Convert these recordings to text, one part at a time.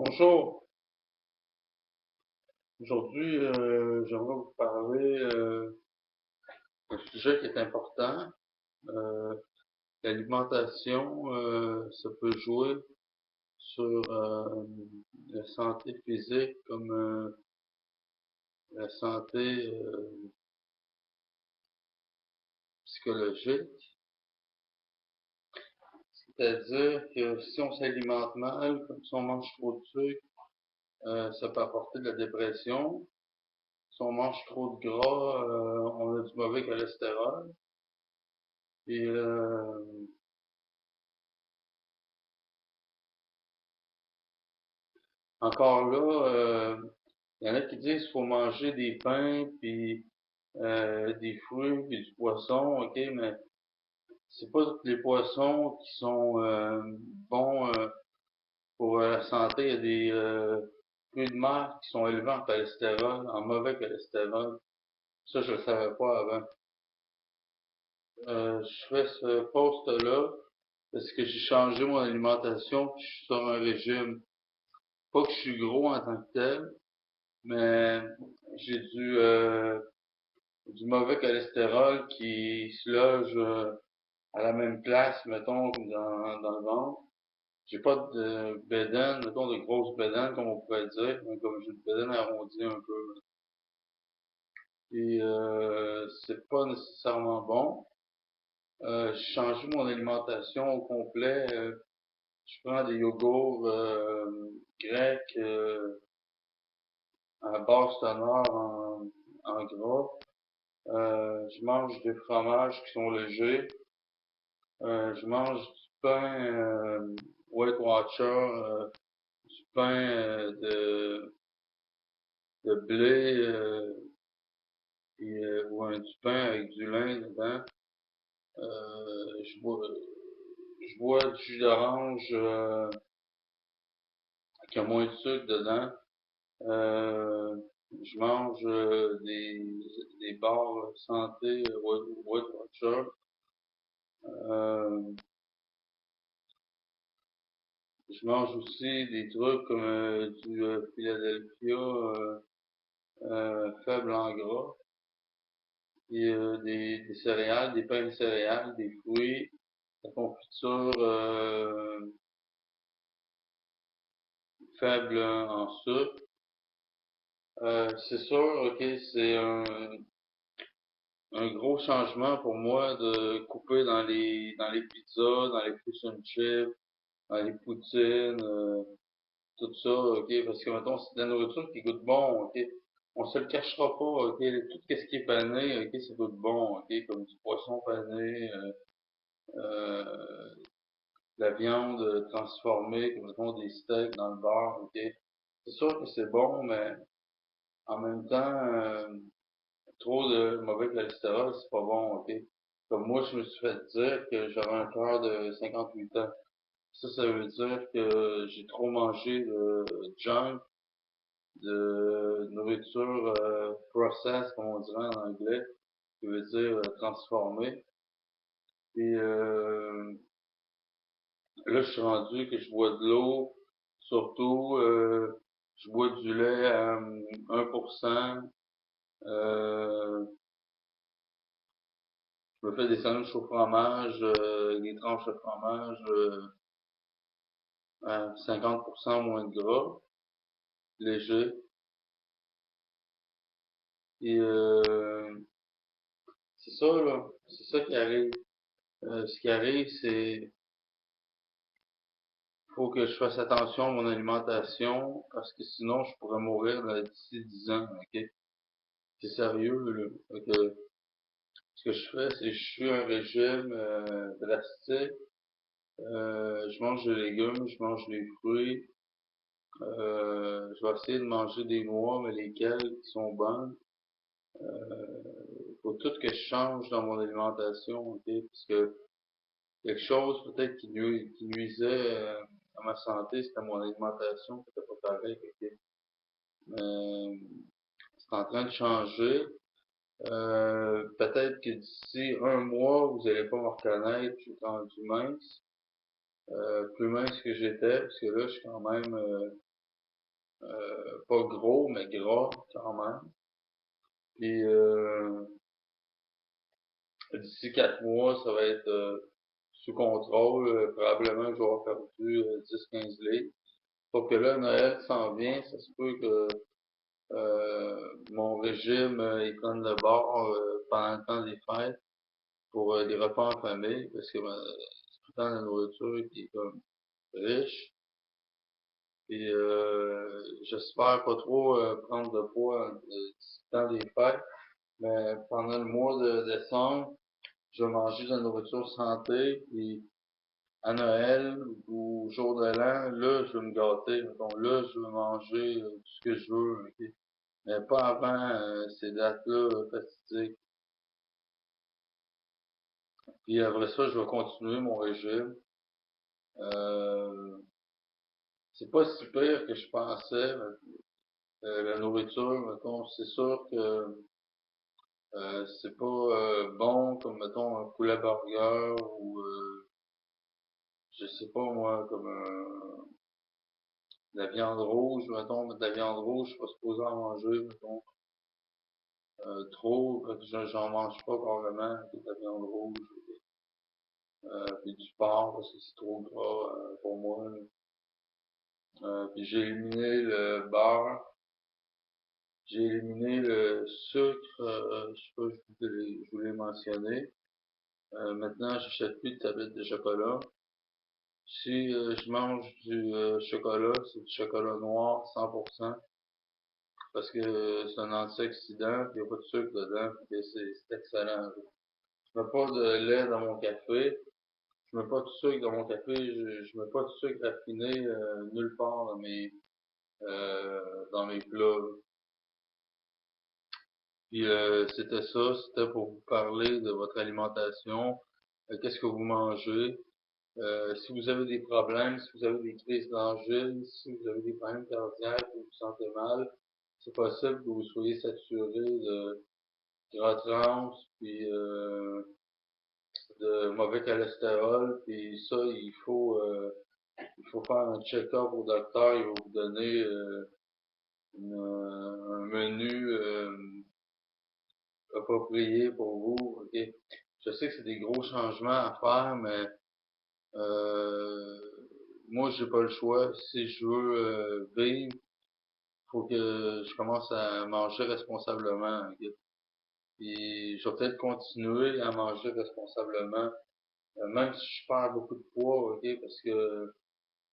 Bonjour. Aujourd'hui, j'aimerais vous parler d'un sujet qui est important. Euh, L'alimentation, ça peut jouer sur la santé physique comme la santé psychologique. C'est-à-dire que si on s'alimente mal, comme si on mange trop de sucre, ça peut apporter de la dépression. Si on mange trop de gras, on a du mauvais cholestérol. Et encore là, il y en a qui disent qu'il faut manger des pains, puis des fruits, puis du poisson, ok, mais c'est pas tous les poissons qui sont bons pour la santé. Il y a des fruits de mer qui sont élevés en cholestérol, en mauvais cholestérol. Ça, je le savais pas avant. Je fais ce post-là parce que j'ai changé mon alimentation, puis je suis sur un régime. Pas que je suis gros en tant que tel, mais j'ai du mauvais cholestérol qui se loge à la même place, mettons, comme dans le ventre. J'ai pas de bédaine, mettons, de grosse bédaine, comme on pourrait dire, mais comme j'ai une bédaine arrondie un peu. Et c'est pas nécessairement bon. J'ai changé mon alimentation au complet. Je prends des yogourts grecs à basse teneur en gras. Je mange des fromages qui sont légers. Je mange du pain Weight Watcher, du pain de blé ou du pain avec du lin dedans. Je bois du jus d'orange qui a moins de sucre dedans. Euh, je mange des barres santé Weight Watcher. Euh, je mange aussi des trucs comme du Philadelphia faible en gras, et des céréales, des pains de céréales, des fruits, la confiture faible en sucre. C'est sûr, ok, c'est un gros changement pour moi de couper dans les pizzas, dans les fish and chips, dans les poutines, tout ça, ok, parce que mettons, c'est de la nourriture qui goûte bon, ok. On se le cachera pas, ok. Tout ce qui est pané, ok, ça goûte bon, ok, comme du poisson pané, de la viande transformée, comme mettons des steaks dans le beurre, ok. C'est sûr que c'est bon, mais en même temps, trop de mauvais cholestérol, c'est pas bon, ok. Comme moi, je me suis fait dire que j'avais un cœur de 58 ans. Ça veut dire que j'ai trop mangé de junk, de nourriture processed, comme on dirait en anglais, qui veut dire transformée. Et là, je suis rendu que je bois de l'eau, surtout, je bois du lait à 1%. Euh, je me fais des sandwichs au fromage, des tranches de fromage à 50% moins de gras, léger. Et c'est ça, là. C'est ça qui arrive. Ce qui arrive, c'est faut que je fasse attention à mon alimentation parce que sinon je pourrais mourir d'ici 10 ans, ok? C'est sérieux, là. Donc, ce que je fais, c'est que je suis un régime drastique. Je mange des légumes, je mange des fruits. Je vais essayer de manger des noix, mais lesquelles qui sont bonnes. Faut tout que je change dans mon alimentation, ok? Parce que quelque chose peut-être qui nuisait à ma santé, c'était mon alimentation, qui était pas pareil, ok? Mais c'est en train de changer. Peut-être que d'ici un mois, vous allez pas me reconnaître, je suis rendu mince, plus mince que j'étais, parce que là, je suis quand même pas gros, mais gras quand même. Puis d'ici 4 mois, ça va être sous contrôle. Probablement que je vais avoir perdu 10-15 livres. Sauf que là, Noël s'en vient, ça se peut que mon régime il prenne le bord pendant le temps des fêtes pour des repas en famille, parce que c'est tout le temps la nourriture qui est comme riche. Puis j'espère pas trop prendre de poids d'ici le temps des fêtes, mais pendant le mois de décembre, je vais manger de la nourriture santé, puis à Noël ou au jour de l'an, là, je vais me gâter. Donc là, je vais manger tout ce que je veux, ok? Mais pas avant ces dates-là fatidiques. Puis après ça, je vais continuer mon régime. Euh, c'est pas si pire que je pensais. La nourriture, mettons, c'est sûr que c'est pas bon comme, mettons, un poulet burger ou, je sais pas moi, comme de la viande rouge, mettons, de la viande rouge, je suis pas supposé en manger, mettons, trop, j'en mange pas probablement, de la viande rouge, puis du porc, parce que c'est trop gras pour moi. Puis j'ai éliminé le beurre, j'ai éliminé le sucre, je sais pas, je vous l'ai mentionné. Maintenant, j'achète plus de tablettes de chocolat. Si je mange du chocolat, c'est du chocolat noir 100%, parce que c'est un antioxydant, il n'y a pas de sucre dedans, puis c'est excellent. Je mets pas de lait dans mon café, je mets pas de sucre dans mon café, je mets pas de sucre raffiné nulle part dans mes plats. Puis c'était ça, c'était pour vous parler de votre alimentation, qu'est-ce que vous mangez. Si vous avez des problèmes, si vous avez des crises d'angine, si vous avez des problèmes cardiaques, que vous vous sentez mal, c'est possible que vous soyez saturé de gras trans, puis de mauvais cholestérol, puis ça, il faut faire un check-up au docteur, il va vous donner un menu approprié pour vous, ok? Je sais que c'est des gros changements à faire, mais euh, moi, j'ai pas le choix. Si je veux vivre, faut que je commence à manger responsablement, ok? Puis je vais peut-être continuer à manger responsablement, même si je perds beaucoup de poids, ok? Parce que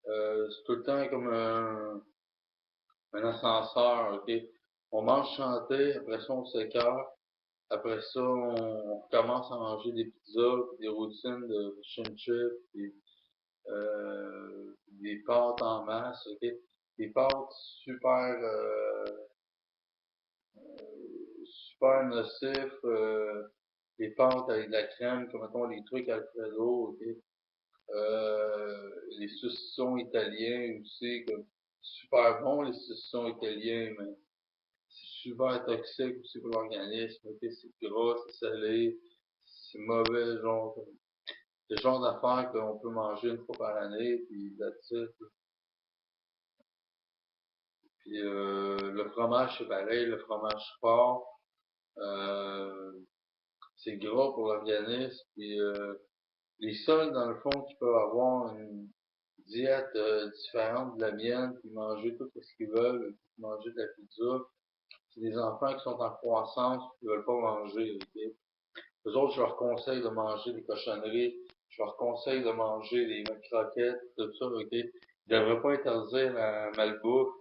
c'est tout le temps comme un ascenseur, ok? On mange santé, après ça on s'écarte, après ça on commence à manger des pizzas, puis des routines de fish and chips, puis des pâtes en masse, ok? Des pâtes super super nocifs, des pâtes avec de la crème, comme mettons les trucs Alfredo, ok? Les saucissons italiens aussi, comme super bon les saucissons italiens, mais c'est super toxique aussi pour l'organisme, ok? C'est gras, c'est salé, c'est mauvais, genre, c'est le genre d'affaires qu'on peut manger une fois par année, puis that's it. Puis le fromage, c'est pareil, le fromage fort, euh, c'est gras pour l'organisme, puis les seuls, dans le fond, qui peuvent avoir une diète différente de la mienne, puis manger tout ce qu'ils veulent, puis manger de la pizza, c'est des enfants qui sont en croissance, qui veulent pas manger, ok? Eux autres, je leur conseille de manger des cochonneries, je leur conseille de manger des croquettes, tout ça, ok? Ils devraient pas interdire la malbouffe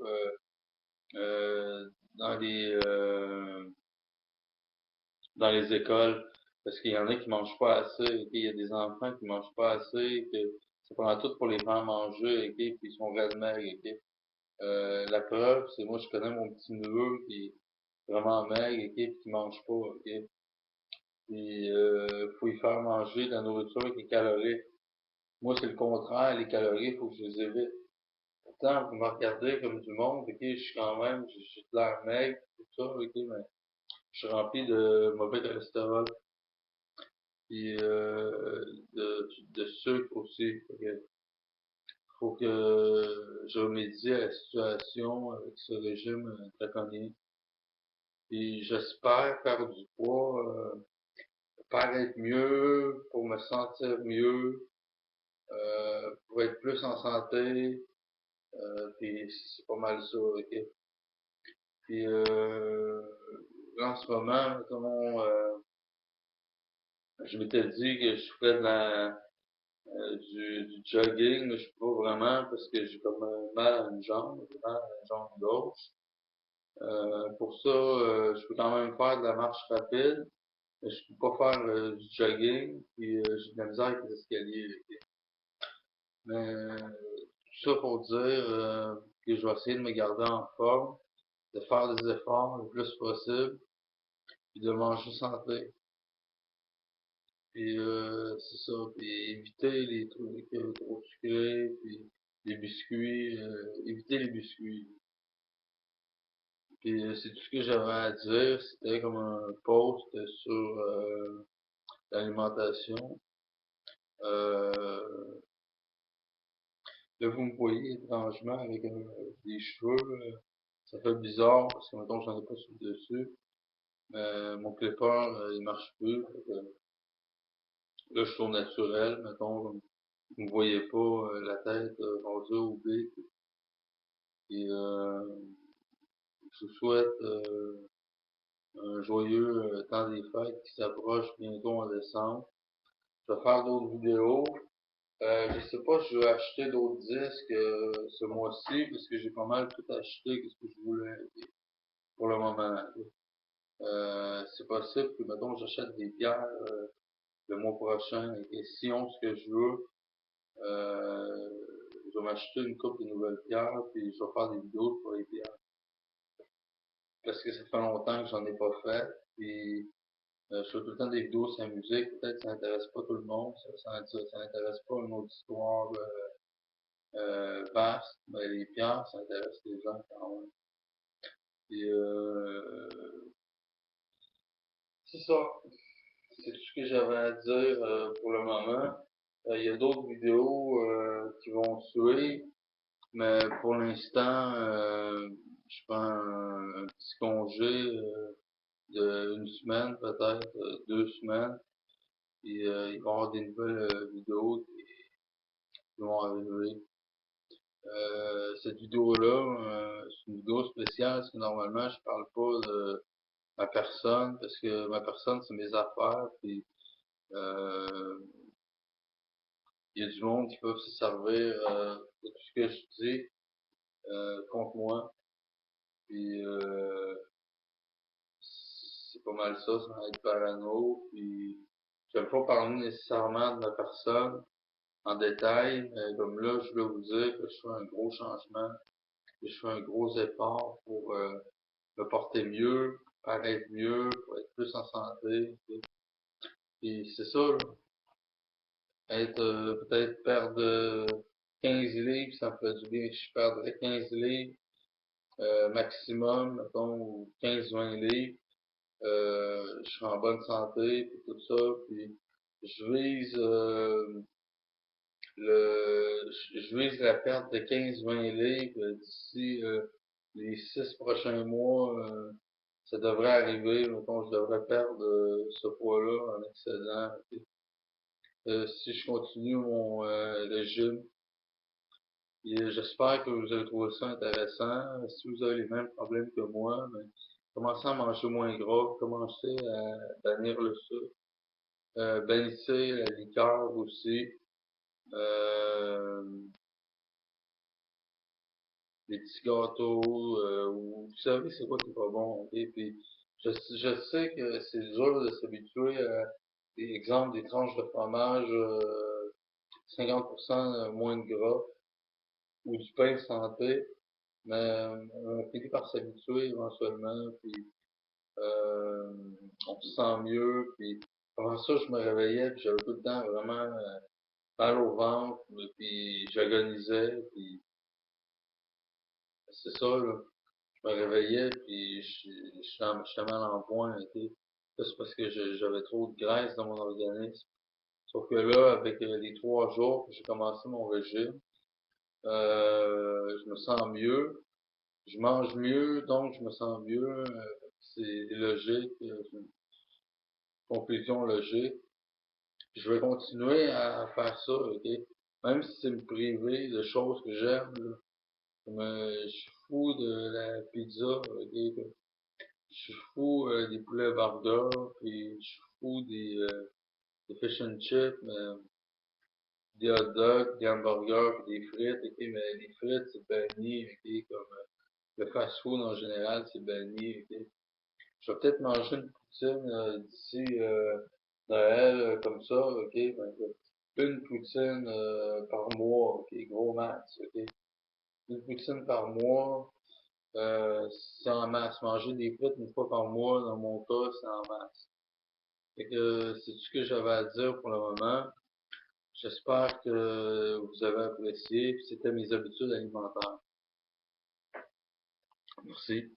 dans les écoles, parce qu'il y en a qui mangent pas assez, ok? Il y a des enfants qui mangent pas assez, que ça prend tout pour les faire manger, ok? Puis ils sont redneck, ok? La preuve, c'est moi je connais mon petit neveu qui est vraiment maigre, ok? Puis qui mange pas, ok? Puis faut y faire manger de la nourriture qui est calorique. Moi, c'est le contraire, les calories, faut que je les évite. Pourtant, vous me regardez comme du monde, ok? Je suis quand même, j'ai de l'air maigre, tout ça, ok? Mais je suis rempli de mauvais cholestérol. Puis de sucre aussi. Ok? faut que je remédie à la situation avec ce régime draconien. Puis j'espère perdre du poids, paraître mieux, pour me sentir mieux, pour être plus en santé, puis c'est pas mal ça, ok? Puis là, en ce moment, mettons, je m'étais dit que je ferais du jogging, mais je peux pas vraiment parce que j'ai comme un mal à une jambe, j'ai mal à la jambe gauche. Pour ça, je peux quand même faire de la marche rapide, mais je peux pas faire du jogging, puis j'ai de la misère avec les escaliers. Ok? Mais tout ça pour dire que je vais essayer de me garder en forme, de faire des efforts le plus possible, puis de manger santé. Puis c'est ça, puis éviter les trucs trop sucrés, puis les biscuits, éviter les biscuits. Puis c'est tout ce que j'avais à dire, c'était comme un post sur l'alimentation. Euh, Là, vous me voyez étrangement avec des cheveux, ça fait bizarre parce que maintenant j'en ai pas sur le dessus. Mais mon clipper, il marche plus. Fait que là, je suis au naturel, mettons, vous me voyez pas la tête rendue au bec. Et je vous souhaite un joyeux temps des fêtes qui s'approche bientôt en décembre. Je vais faire d'autres vidéos. Je sais pas si je vais acheter d'autres disques ce mois-ci parce que j'ai pas mal tout acheté ce que je voulais pour le moment. C'est possible que mettons j'achète des pierres le mois prochain et si on ce que je veux, euh, je vais m'acheter une coupe de nouvelles pierres puis je vais faire des vidéos pour les pierres. Parce que ça fait longtemps que j'en ai pas fait. Puis je fais tout le temps des vidéos sur la musique, peut-être que ça n'intéresse pas tout le monde, ça n'intéresse pas une auditoire vaste, mais les pierres, ça intéresse les gens quand même. Puis c'est ça. C'est tout ce que j'avais à dire pour le moment. Il y a d'autres vidéos qui vont suivre, mais pour l'instant, je prends un petit congé d'une semaine, peut-être 2 semaines. Puis il va y avoir des nouvelles vidéos qui vont arriver. Cette vidéo-là, c'est une vidéo spéciale parce que normalement, je parle pas de ma personne parce que ma personne, c'est mes affaires. Puis euh, il y a du monde qui peut se servir de tout ce que je dis contre moi. Puis c'est pas mal ça, ça va être parano. Puis j'aime pas parler nécessairement de ma personne en détail, mais comme là, je voulais vous dire que je fais un gros changement, que je fais un gros effort pour me porter mieux, paraître mieux, pour être plus en santé. Puis c'est ça, là. Être peut-être perdre 15 livres, ça me fait du bien. Je perdrais 15 livres maximum, mettons, ou 15-20 livres. Je suis en bonne santé, puis tout ça. Puis je vise je vise la perte de 15-20 livres d'ici les 6 prochains mois. Ça devrait arriver, mettons, je devrais perdre ce poids-là en excédent. Si je continue mon régime. Et j'espère que vous avez trouvé ça intéressant. Si vous avez les mêmes problèmes que moi, ben, commencez à manger moins gras, commencez à bannir le sucre, bannissez la liqueur aussi, euh, les petits gâteaux, ou vous savez c'est quoi qui est pas bon, ok? Puis je sais que c'est dur de s'habituer à des exemples, des tranches de fromage 50% moins de gras ou du pain santé, mais on finit par s'habituer éventuellement, puis euh, on se sent mieux, puis avant ça, je me réveillais, puis j'avais tout le temps vraiment mal au ventre, puis j'agonisais, puis c'est ça, là. Je me réveillais, puis j'étais mal en point, ok. Ça, c'est parce que j'avais trop de graisse dans mon organisme. Sauf que là, avec les 3 jours que j'ai commencé mon régime, Je me sens mieux. Je mange mieux, donc je me sens mieux. C'est logique, c'est une conclusion logique. Je vais continuer à faire ça, ok? Même si c'est me priver de choses que j'aime, là. Comme, je suis fou de la pizza, ok? Je suis fou des poulets burgers, puis je suis fou des fish and chips, des hot dogs, des hamburgers, puis des frites, ok? Mais les frites, c'est banni, ok? Comme le fast-food en général, c'est banni, ok? Je vais peut-être manger une poutine d'ici Noël, comme ça, ok? Ben, une poutine par mois, ok? Gros max, ok? Une poutine par mois, c'est en masse. Manger des frites une fois par mois, dans mon cas, c'est en masse. Fait que c'est tout ce que j'avais à dire pour le moment. J'espère que vous avez apprécié. C'était mes habitudes alimentaires. Merci.